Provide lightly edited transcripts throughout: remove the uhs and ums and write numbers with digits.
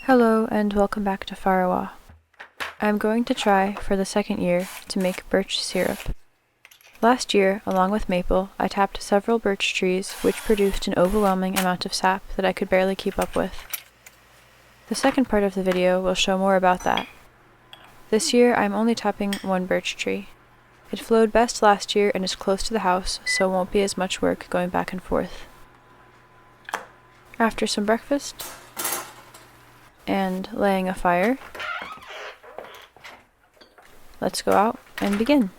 Hello and welcome back to Farawa. I'm going to try, for the second year, to make birch syrup. Last year, along with maple, I tapped several birch trees which produced an overwhelming amount of sap that I could barely keep up with. The second part of the video will show more about that. This year I'm only tapping one birch tree. It flowed best last year and is close to the house, so it won't be as much work going back and forth. After some breakfast, and laying a fire, let's go out and begin.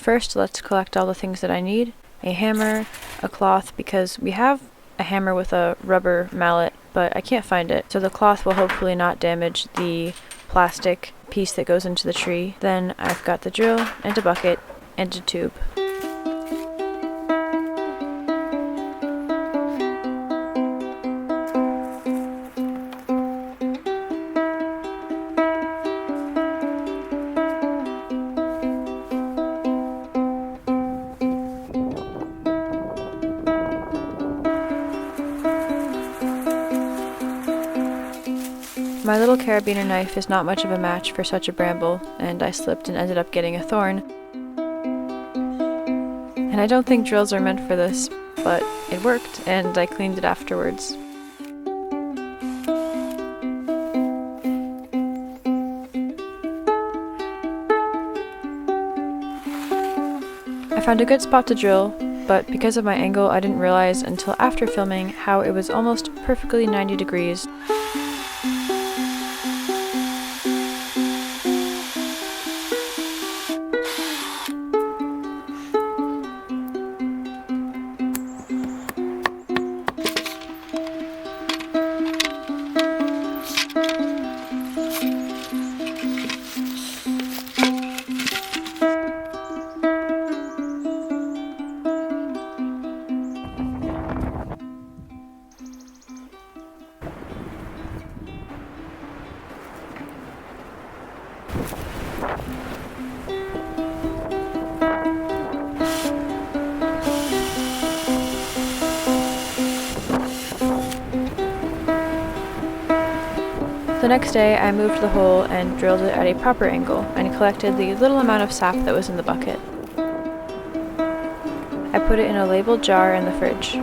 First, let's collect all the things that I need. A hammer, a cloth, because we have a hammer with a rubber mallet, but I can't find it, so the cloth will hopefully not damage the plastic piece that goes into the tree. Then I've got the drill, and a bucket, and a tube. My little carabiner knife is not much of a match for such a bramble, and I slipped and ended up getting a thorn. And I don't think drills are meant for this, but it worked, and I cleaned it afterwards. I found a good spot to drill, but because of my angle I didn't realize until after filming how it was almost perfectly 90 degrees. The next day, I moved the hole and drilled it at a proper angle and collected the little amount of sap that was in the bucket. I put it in a labeled jar in the fridge.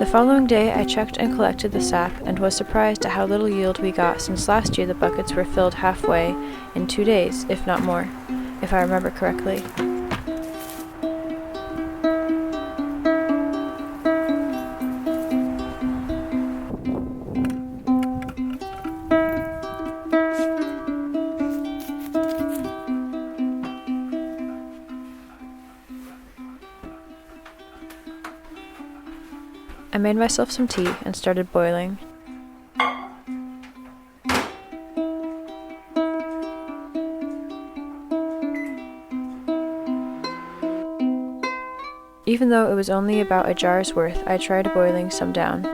following day I checked and collected the sap and was surprised at how little yield we got, since last year the buckets were filled halfway in 2 days, if not more, if I remember correctly. I made myself some tea and started boiling. Even though it was only about a jar's worth, I tried boiling some down.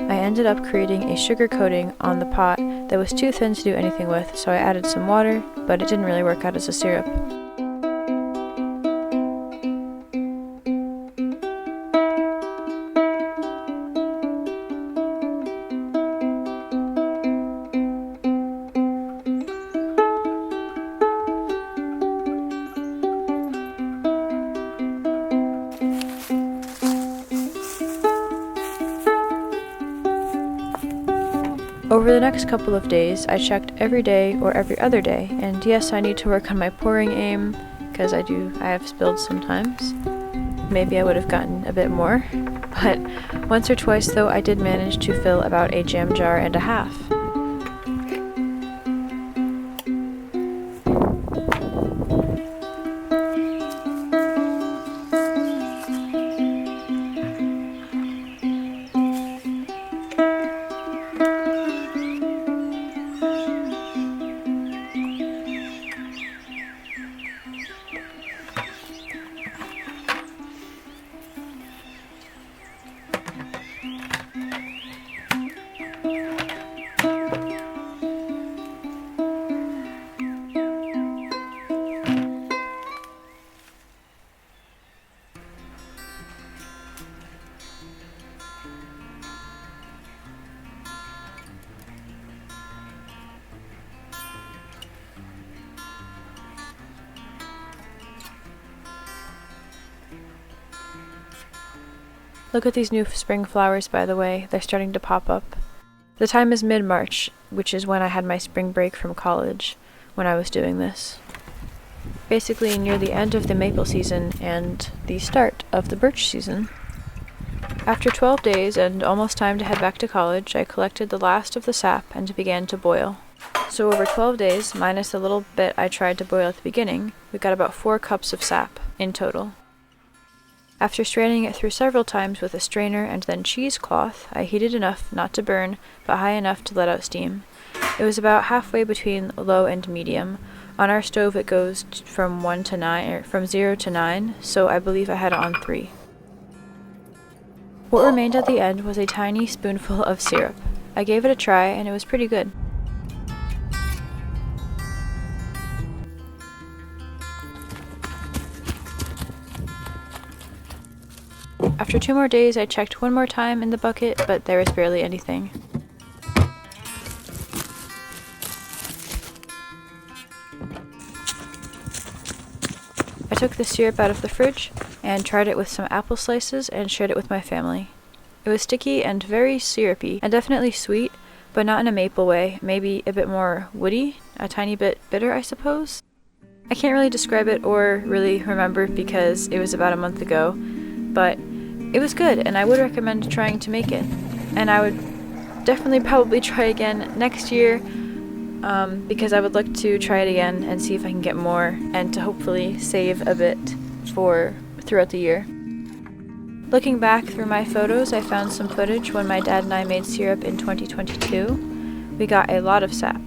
I ended up creating a sugar coating on the pot that was too thin to do anything with, so I added some water, but it didn't really work out as a syrup. Over the next couple of days, I checked every day or every other day, and yes, I need to work on my pouring aim, because I have spilled sometimes. Maybe I would have gotten a bit more, but once or twice though I did manage to fill about a jam jar and a half. Look at these new spring flowers, by the way. They're starting to pop up. The time is mid-March, which is when I had my spring break from college, when I was doing this. Basically near the end of the maple season and the start of the birch season. After 12 days and almost time to head back to college, I collected the last of the sap and began to boil. So over 12 days, minus the little bit I tried to boil at the beginning, we got about 4 cups of sap in total. After straining it through several times with a strainer and then cheesecloth, I heated enough not to burn, but high enough to let out steam. It was about halfway between low and medium. On our stove it goes from 1 to 9, or from 0 to 9, so I believe I had it on 3. What remained at the end was a tiny spoonful of syrup. I gave it a try and it was pretty good. After 2 more days, I checked one more time in the bucket, but there was barely anything. I took the syrup out of the fridge and tried it with some apple slices and shared it with my family. It was sticky and very syrupy, and definitely sweet, but not in a maple way, maybe a bit more woody, a tiny bit bitter, I suppose. I can't really describe it or really remember because it was about a month ago, but it was good, and I would recommend trying to make it. And I would definitely probably try again next year, because I would like to try it again and see if I can get more, and to hopefully save a bit for throughout the year. Looking back through my photos, I found some footage when my dad and I made syrup in 2022. We got a lot of sap.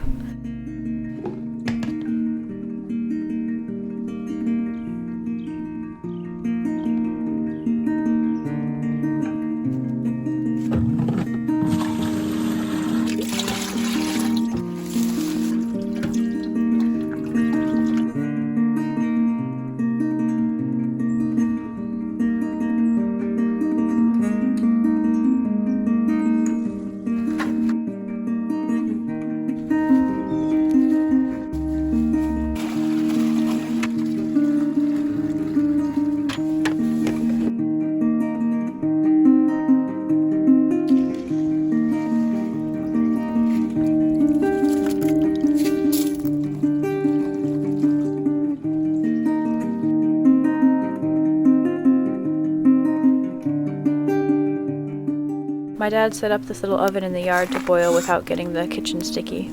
My dad set up this little oven in the yard to boil without getting the kitchen sticky.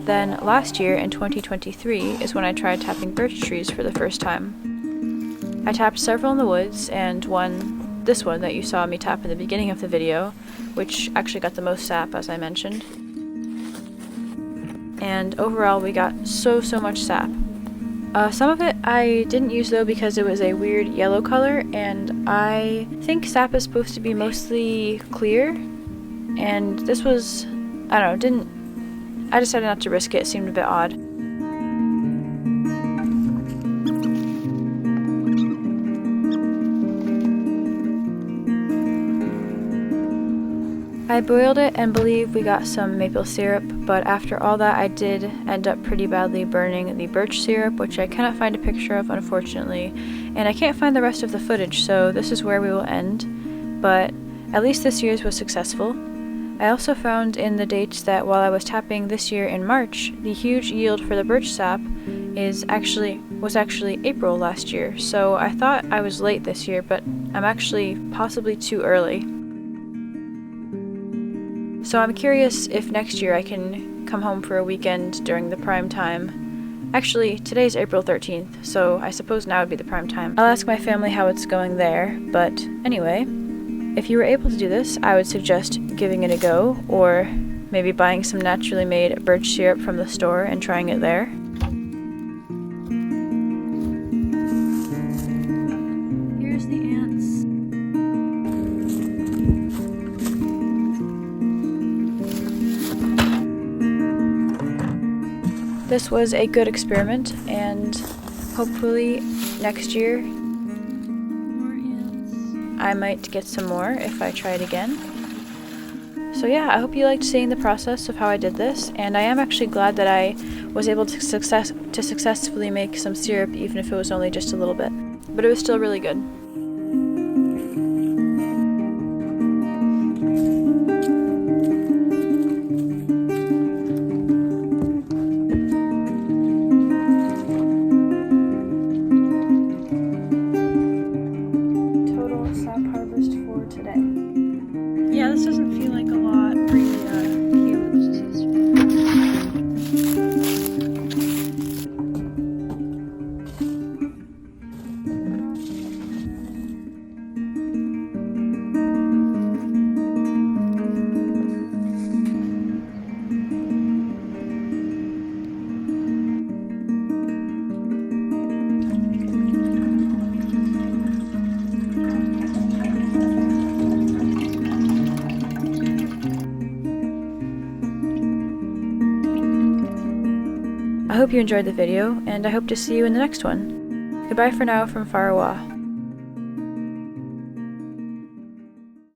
Then last year in 2023 is when I tried tapping birch trees for the first time. I tapped several in the woods, and this one that you saw me tap in the beginning of the video, which actually got the most sap, as I mentioned. And overall we got so much sap. Some of it I didn't use though because it was a weird yellow color, and I think sap is supposed to be mostly clear, and this was, I don't know, I decided not to risk it. It seemed a bit odd. I boiled it and believe we got some maple syrup, but after all that I did end up pretty badly burning the birch syrup, which I cannot find a picture of, unfortunately, and I can't find the rest of the footage, so this is where we will end, but at least this year's was successful. I also found in the dates that while I was tapping this year in March, the huge yield for the birch sap was actually April last year, so I thought I was late this year, but I'm actually possibly too early. So I'm curious if next year I can come home for a weekend during the prime time. Actually, today's April 13th, so I suppose now would be the prime time. I'll ask my family how it's going there, but anyway, if you were able to do this, I would suggest giving it a go, or maybe buying some naturally made birch syrup from the store and trying it there. Here's the ants. This was a good experiment, and hopefully next year I might get some more if I try it again. So yeah, I hope you liked seeing the process of how I did this, and I am actually glad that I was able to successfully make some syrup, even if it was only just a little bit. But it was still really good. Yeah, this doesn't feel like a lot for I hope you enjoyed the video, and I hope to see you in the next one. Goodbye for now from Farawa.